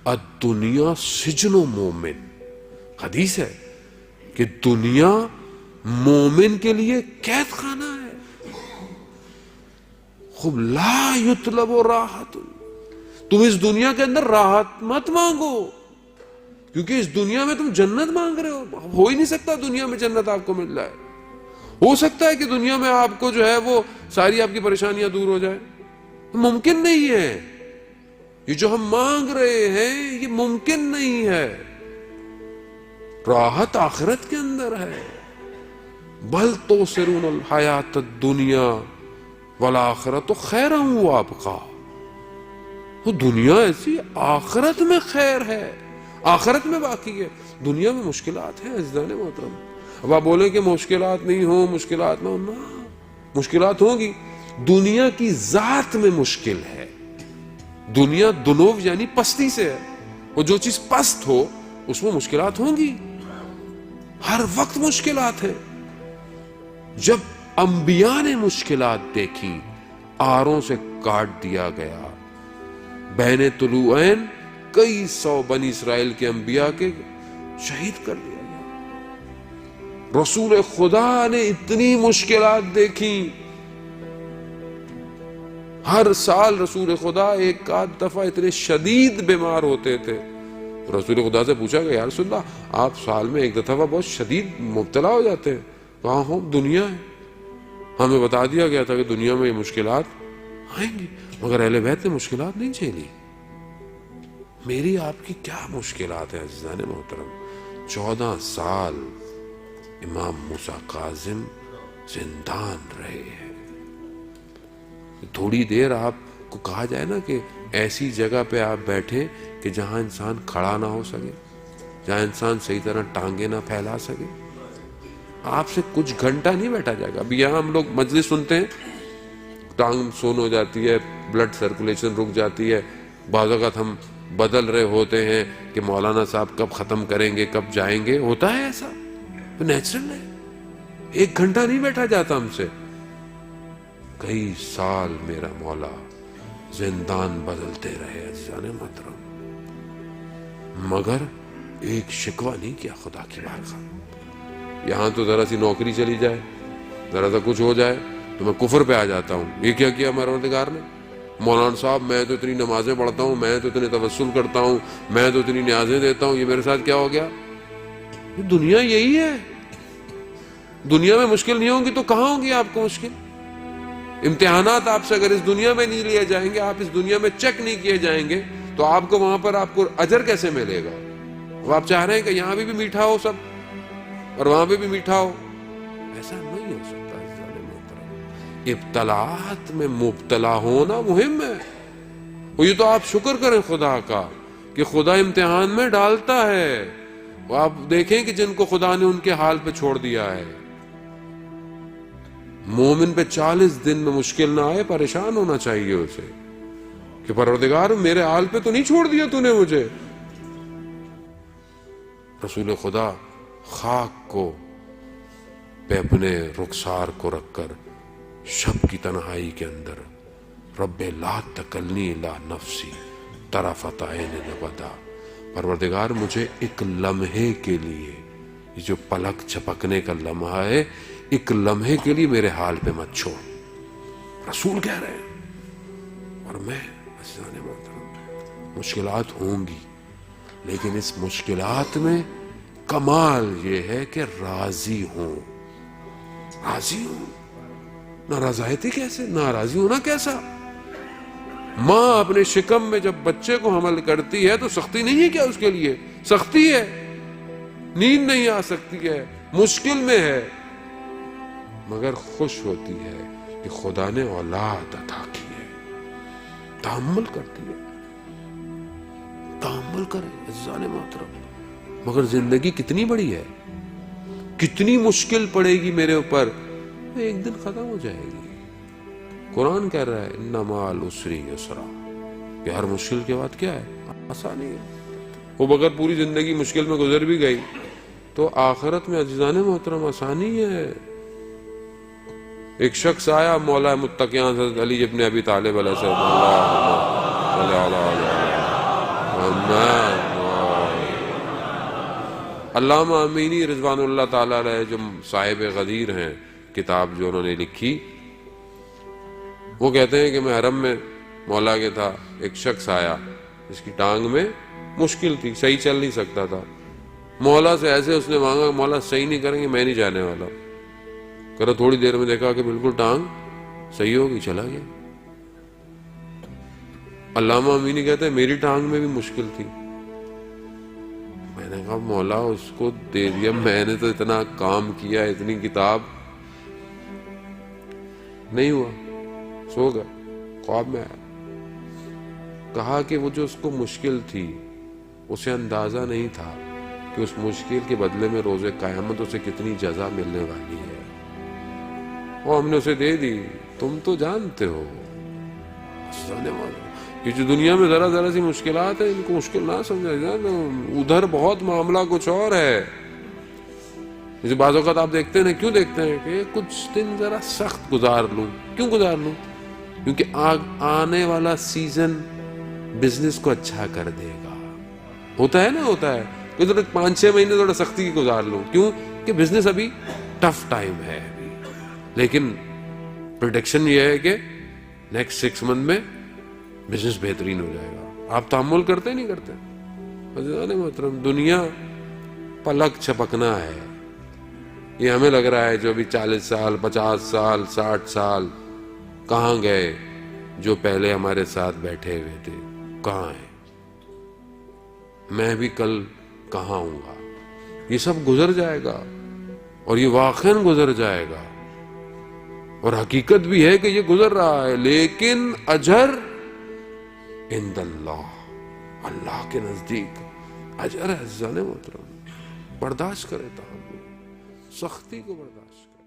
الدنیا سجن مومن، حدیث ہے کہ دنیا مومن کے لیے قید خانہ ہے. خوب لا یطلب راحت، تم اس دنیا کے اندر راحت مت مانگو، کیونکہ اس دنیا میں تم جنت مانگ رہے ہو ہی نہیں سکتا دنیا میں جنت آپ کو مل جائے. ہو سکتا ہے کہ دنیا میں آپ کو جو ہے وہ ساری آپ کی پریشانیاں دور ہو جائے، ممکن نہیں ہے. یہ جو ہم مانگ رہے ہیں یہ ممکن نہیں ہے. راحت آخرت کے اندر ہے. بل تؤثرون الحیات الدنیا والآخرۃ خیر وابقیٰ. وہ دنیا ایسی، آخرت میں خیر ہے، آخرت میں باقی ہے. دنیا میں مشکلات ہیں عزیزان محترم. اب آپ بولیں کہ مشکلات نہیں ہوں، مشکلات نہ ہوں، مشکلات ہوں گی. دنیا کی ذات میں مشکل ہے. دنیا دنو یعنی پستی سے ہے، اور جو چیز پست ہو اس میں مشکلات ہوں گی، ہر وقت مشکلات ہیں. جب انبیاء نے مشکلات دیکھی، آروں سے کاٹ دیا گیا، بین طلوعین کئی سو بنی اسرائیل کے انبیاء کے شہید کر دیا گیا. رسول خدا نے اتنی مشکلات دیکھی. ہر سال رسول خدا ایک آدھ دفعہ اتنے شدید بیمار ہوتے تھے. رسول خدا سے پوچھا کہ یا رسول اللہ آپ سال میں ایک دفعہ بہت شدید مبتلا ہو جاتے ہیں. کہاں ہو؟ دنیا ہے. ہمیں بتا دیا گیا تھا کہ دنیا میں یہ مشکلات آئیں گی، مگر اہل بیت نے مشکلات نہیں جھیلی. میری آپ کی کیا مشکلات ہیں عزیزان محترم؟ 14 سال امام موسیٰ کاظم زندان رہے ہیں. تھوڑی دیر آپ کو کہا جائے نا کہ ایسی جگہ پہ آپ بیٹھے کہ جہاں انسان کھڑا نہ ہو سکے، جہاں انسان صحیح طرح ٹانگیں نہ پھیلا سکے، آپ سے کچھ گھنٹہ نہیں بیٹھا جائے گا. ابھی یہاں ہم لوگ مجلس سنتے ہیں، ٹانگ سون ہو جاتی ہے، بلڈ سرکولیشن رک جاتی ہے. بعض اوقات ہم بدل رہے ہوتے ہیں کہ مولانا صاحب کب ختم کریں گے، کب جائیں گے. ہوتا ہے ایسا، نیچرل ہے. 1 گھنٹہ نہیں بیٹھا جاتا ہم سے. کئی سال میرا مولا زندان بدلتے رہے عزیزان محترم، مگر ایک شکوہ نہیں کیا خدا کی بارگاہ. یہاں تو ذرا سی نوکری چلی جائے، ذرا سا کچھ ہو جائے تو میں کفر پہ آ جاتا ہوں. یہ کیا کیا پروردگار نے؟ مولانا صاحب میں تو اتنی نمازیں پڑھتا ہوں، میں تو اتنے توسل کرتا ہوں، میں تو اتنی نیازیں دیتا ہوں، یہ میرے ساتھ کیا ہو گیا؟ یہ دنیا یہی ہے. دنیا میں مشکل نہیں ہوگی تو کہاں ہوگی آپ کو مشکل؟ امتحانات آپ سے اگر اس دنیا میں نہیں لیے جائیں گے، آپ اس دنیا میں چیک نہیں کیے جائیں گے، تو آپ کو وہاں پر آپ کو اجر کیسے ملے گا؟ وہ آپ چاہ رہے ہیں کہ یہاں بھی میٹھا ہو سب اور وہاں پہ بھی میٹھا ہو، ایسا نہیں ہو سکتا. ابتلاات میں مبتلا ہونا مہم ہے. وہ یہ تو آپ شکر کریں خدا کا کہ خدا امتحان میں ڈالتا ہے. وہ آپ دیکھیں کہ جن کو خدا نے ان کے حال پہ چھوڑ دیا ہے. مومن پہ 40 دن میں مشکل نہ آئے، پریشان ہونا چاہیے اسے کہ پروردگار میرے حال پہ تو نہیں چھوڑ دیا تو نے مجھے. رسول خدا خاک کو پہ اپنے رخسار کو رکھ کر شب کی تنہائی کے اندر رب لا تکلنی الا نفسی طرفۃ عین ابدا، پروردگار مجھے ایک لمحے کے لیے، یہ جو پلک جھپکنے کا لمحہ ہے، ایک لمحے کے لیے میرے حال پہ مت چھوڑ. رسول کہہ رہے ہیں. اور میں عزیزان محترم، مشکلات ہوں گی، لیکن اس مشکلات میں کمال یہ ہے کہ راضی ہوں. راضی ہوں. ناراضی کیسے؟ ناراضی ہونا کیسا؟ ماں اپنے شکم میں جب بچے کو حمل کرتی ہے تو سختی نہیں ہے کیا؟ اس کے لیے سختی ہے، نیند نہیں آ سکتی ہے، مشکل میں ہے، مگر خوش ہوتی ہے کہ خدا نے اولاد عطا کی ہے. تحمل کرتی ہے. تحمل کرے عزیزان محترم. مگر زندگی کتنی بڑی ہے، کتنی مشکل پڑے گی میرے اوپر، ایک دن ختم ہو جائے گی. قرآن کہہ رہا ہے ان مع العسر یسرا، کہ ہر مشکل کے بعد کیا ہے؟ آسانی ہے. وہ بغیر پوری زندگی مشکل میں گزر بھی گئی تو آخرت میں عزیزان محترم آسانی ہے. ایک شخص آیا مولا متقیان حضرت علی ابن ابی طالب علیہ السلام، علامہ امینی رضوان اللہ تعالیٰ علیہ جو صاحب غدیر ہیں، کتاب جو انہوں نے لکھی، وہ کہتے ہیں کہ میں حرم میں مولا کے تھا، ایک شخص آیا جس کی ٹانگ میں مشکل تھی، صحیح چل نہیں سکتا تھا. مولا سے ایسے اس نے مانگا کہ مولا صحیح نہیں کریں گے میں نہیں جانے والا. کرو تھوڑی دیر میں دیکھا کہ بالکل ٹانگ صحیح ہوگی، چلا گیا. علامہ امینی کہتے ہیں میری ٹانگ میں بھی مشکل تھی. میں نے کہا مولا اس کو دے دیا، میں نے تو اتنا کام کیا، اتنی کتاب، نہیں ہوا، سو گیا، خواب میں آیا. کہا کہ وہ جو اس کو مشکل تھی اسے اندازہ نہیں تھا کہ اس مشکل کے بدلے میں روز قیامت اسے کتنی جزا ملنے والی ہے. وہ ہم نے اسے دے دی، تم تو جانتے ہو. یہ جو دنیا میں ذرا ذرا سی مشکلات ہیں ان کو مشکل نہ سمجھا جائے، ادھر بہت معاملہ کچھ اور ہے. جیسے بعض اوقات آپ دیکھتے ہیں، کیوں دیکھتے ہیں کہ کچھ دن ذرا سخت گزار لوں. کیوں گزار لوں؟ کیونکہ آنے والا سیزن بزنس کو اچھا کر دے گا. ہوتا ہے نا، ہوتا ہے کہ 5-6 مہینے تھوڑا سختی کی گزار لوں. کیوں کہ بزنس ابھی ٹف ٹائم ہے ابھی. لیکن پریڈکشن یہ ہے کہ نیکسٹ 6 منتھ میں بزنس بہترین ہو جائے گا. آپ تحمل کرتے نہیں کرتے؟ عزیزان محترم، دنیا پلک چھپکنا ہے. یہ ہمیں لگ رہا ہے جو ابھی 40 سال 50 سال 60 سال کہاں گئے، جو پہلے ہمارے ساتھ بیٹھے ہوئے تھے کہاں ہیں؟ میں بھی کل کہاں ہوں گا؟ یہ سب گزر جائے گا، اور یہ واقعاً گزر جائے گا، اور حقیقت بھی ہے کہ یہ گزر رہا ہے. لیکن اجر عند اللہ، اللہ کے نزدیک اجر ہے. عزیزان محترم، برداشت کرے، تحمل، سختی کو برداشت کرے.